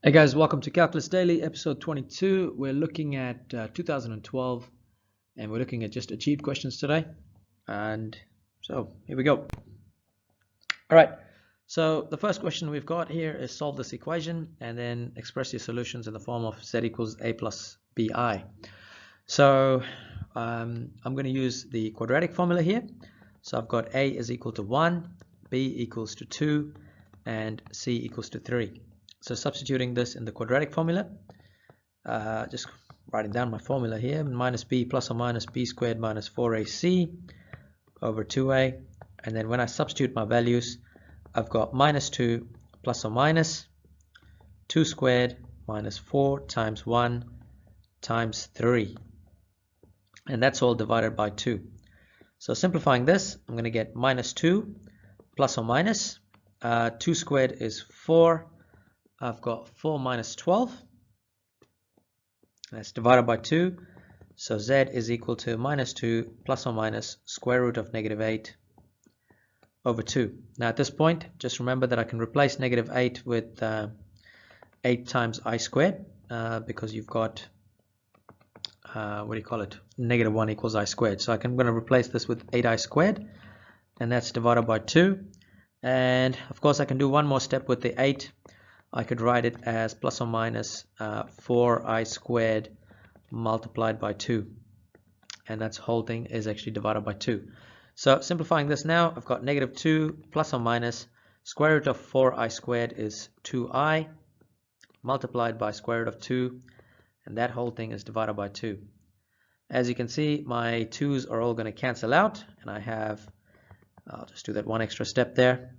Hey guys, welcome to Calculus Daily, episode 22. We're looking at 2012 and we're looking at just achieved questions today. And so here we go. All right, so the first question we've got here is solve this equation and then express your solutions in the form of z equals a plus bi. So I'm going to use the quadratic formula here. So I've got a is equal to 1, b equals to 2, and c equals to 3. So substituting this in the quadratic formula, just writing down my formula here, minus b plus or minus b squared minus 4ac over 2a. And then when I substitute my values, I've got minus 2 plus or minus 2 squared minus 4 times 1 times 3. And that's all divided by 2. So simplifying this, I'm going to get minus 2 plus or minus 2 squared is 4. I've got 4 minus 12. That's divided by 2. So z is equal to minus 2 plus or minus square root of negative 8 over 2. Now at this point, just remember that I can replace negative 8 with 8 times I squared because you've got negative 1 equals I squared. So I'm going to replace this with 8I squared, and that's divided by 2. And of course I can do one more step with the 8. I could write it as plus or minus 4I squared multiplied by 2. And that's whole thing is actually divided by 2. So simplifying this now, I've got negative 2 plus or minus square root of 4I squared is 2I multiplied by square root of 2. And that whole thing is divided by 2. As you can see, my 2's are all going to cancel out. And I'll just do that one extra step there.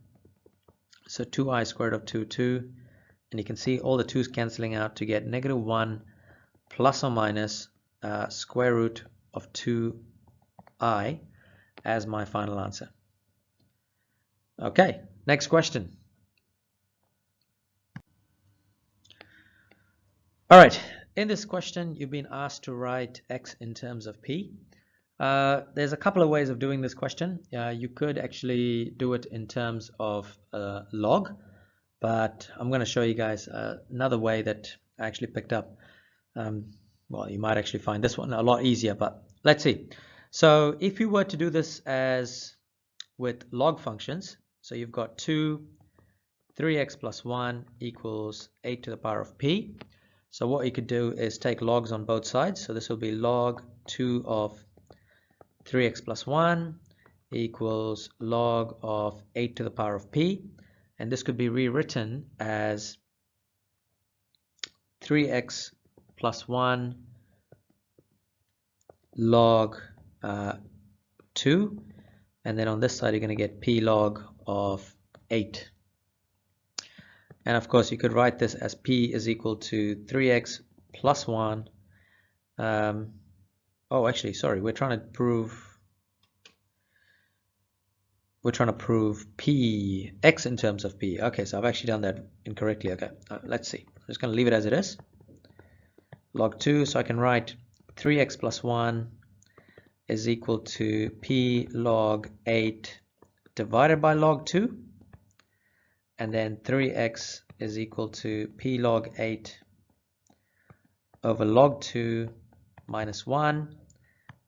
So 2I squared of 2. And you can see all the 2's cancelling out to get negative 1 plus or minus square root of 2i as my final answer. Okay, next question. All right, in this question, you've been asked to write x in terms of p. There's a couple of ways of doing this question. You could actually do it in terms of log. But I'm going to show you guys another way that I actually picked up. Well, you might actually find this one a lot easier, but let's see. So if you were to do this as with log functions, so you've got 3x plus 1 equals 8 to the power of p. So what you could do is take logs on both sides. So this will be log 2 of 3x plus 1 equals log of 8 to the power of p. And this could be rewritten as 3x plus 1 log 2. And then on this side, you're going to get p log of 8. And of course, you could write this as p is equal to 3x plus 1. Oh, actually, sorry, we're trying to prove p x in terms of p. Okay, so I've actually done that incorrectly. Okay, let's see. I'm just going to leave it as it is. Log 2, so I can write 3x plus 1 is equal to p log 8 divided by log 2. And then 3x is equal to p log 8 over log 2 minus 1,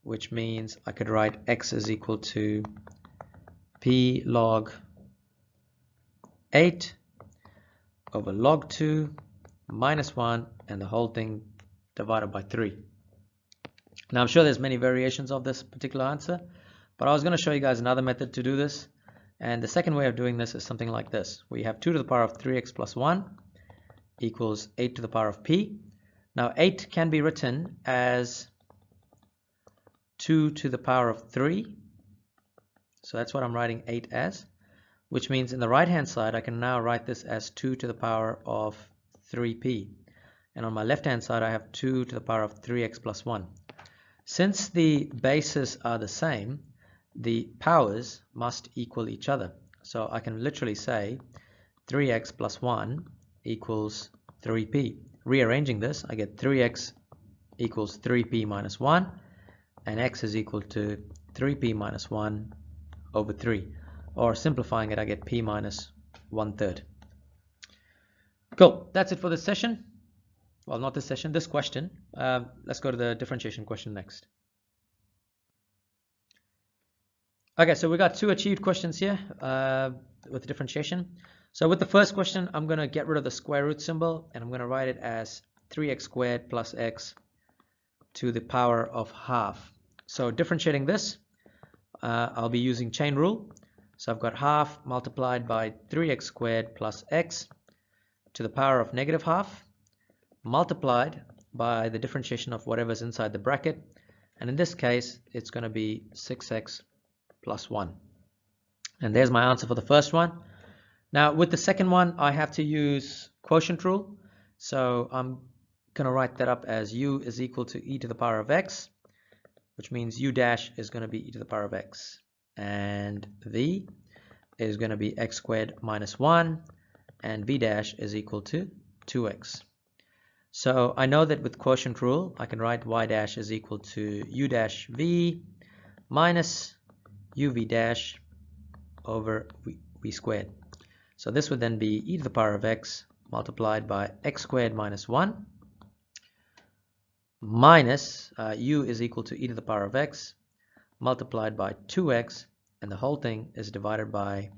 which means I could write x is equal to p log 8 over log 2 minus 1, and the whole thing divided by 3. Now I'm sure there's many variations of this particular answer, but I was going to show you guys another method to do this. And the second way of doing this is something like this. We have 2 to the power of 3x plus 1 equals 8 to the power of p. Now 8 can be written as 2 to the power of 3. So that's what I'm writing 8 as, which means in the right hand side I can now write this as 2 to the power of 3p. And on my left hand side I have 2 to the power of 3x plus 1. Since the bases are the same, the powers must equal each other. So I can literally say 3x plus 1 equals 3p. Rearranging this, I get 3x equals 3p minus 1, and x is equal to 3p minus 1 over 3, or simplifying it, I get p minus 1/3. Cool, that's it for this session. Well, not this session, this question. Let's go to the differentiation question next. Okay, so we got two achieved questions here with differentiation. So with the first question, I'm going to get rid of the square root symbol, and I'm going to write it as 3x squared plus x to the power of half. So differentiating this, I'll be using chain rule. So I've got half multiplied by 3x squared plus x to the power of negative half, multiplied by the differentiation of whatever's inside the bracket. And in this case, it's going to be 6x plus 1. And there's my answer for the first one. Now with the second one, I have to use quotient rule. So I'm going to write that up as u is equal to e to the power of x, which means u dash is going to be e to the power of x. And v is going to be x squared minus 1. And v dash is equal to 2x. So I know that with quotient rule, I can write y dash is equal to u dash v minus uv dash over v squared. So this would then be e to the power of x multiplied by x squared minus 1 minus u is equal to e to the power of x multiplied by 2x, and the whole thing is divided by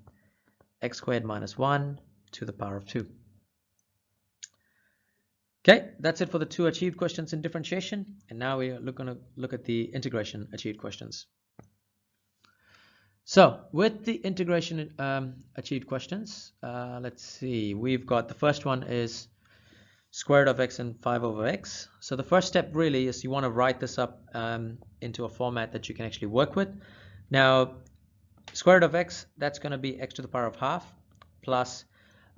x squared minus 1 to the power of 2. Okay, that's it for the two achieved questions in differentiation, and now we are going to look at the integration achieved questions. So with the integration achieved questions, let's see, we've got the first one is square root of x and 5 over x. So the first step really is you want to write this up into a format that you can actually work with. Now square root of x, that's going to be x to the power of half plus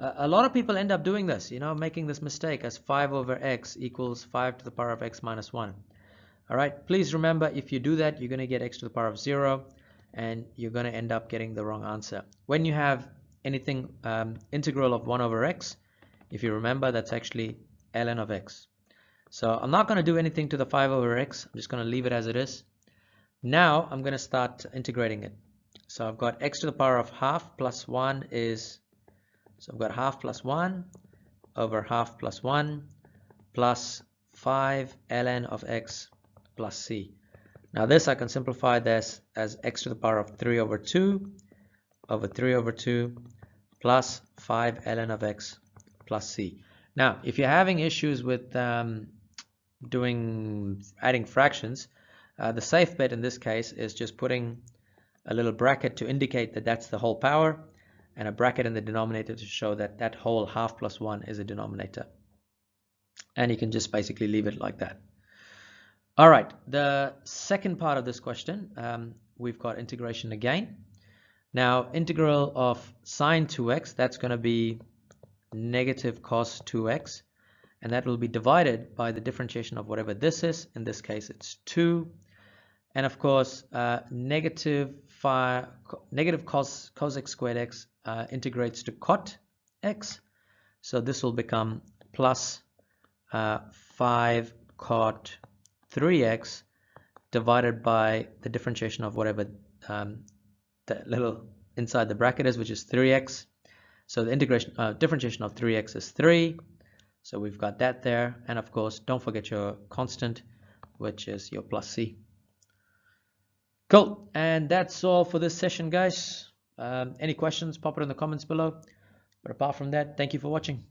a lot of people end up doing this, making this mistake as 5 over x equals 5 to the power of x minus 1. All right, please remember, if you do that, you're going to get x to the power of 0, and you're going to end up getting the wrong answer. When you have anything integral of 1 over x, if you remember, that's actually ln of x. So I'm not going to do anything to the 5 over x. I'm just going to leave it as it is. Now I'm going to start integrating it. So I've got x to the power of half plus 1 is, so I've got half plus 1 over half plus 1 plus 5 ln of x plus c. Now this I can simplify this as x to the power of 3 over 2 over 3 over 2 plus 5 ln of x plus c. Now if you're having issues with adding fractions, the safe bet in this case is just putting a little bracket to indicate that that's the whole power, and a bracket in the denominator to show that that whole half plus 1 is a denominator. And you can just basically leave it like that. All right, the second part of this question, we've got integration again. Now, integral of sine 2x, that's going to be negative cos 2x, and that will be divided by the differentiation of whatever this is. In this case, it's 2. And of course, negative cos x squared x integrates to cot x. So this will become plus 5 cot 3x divided by the differentiation of whatever the little inside the bracket is, which is 3x. So the differentiation of 3x is 3. So we've got that there. And of course, don't forget your constant, which is your plus c. Cool. And that's all for this session, guys. Any questions, pop it in the comments below. But apart from that, thank you for watching.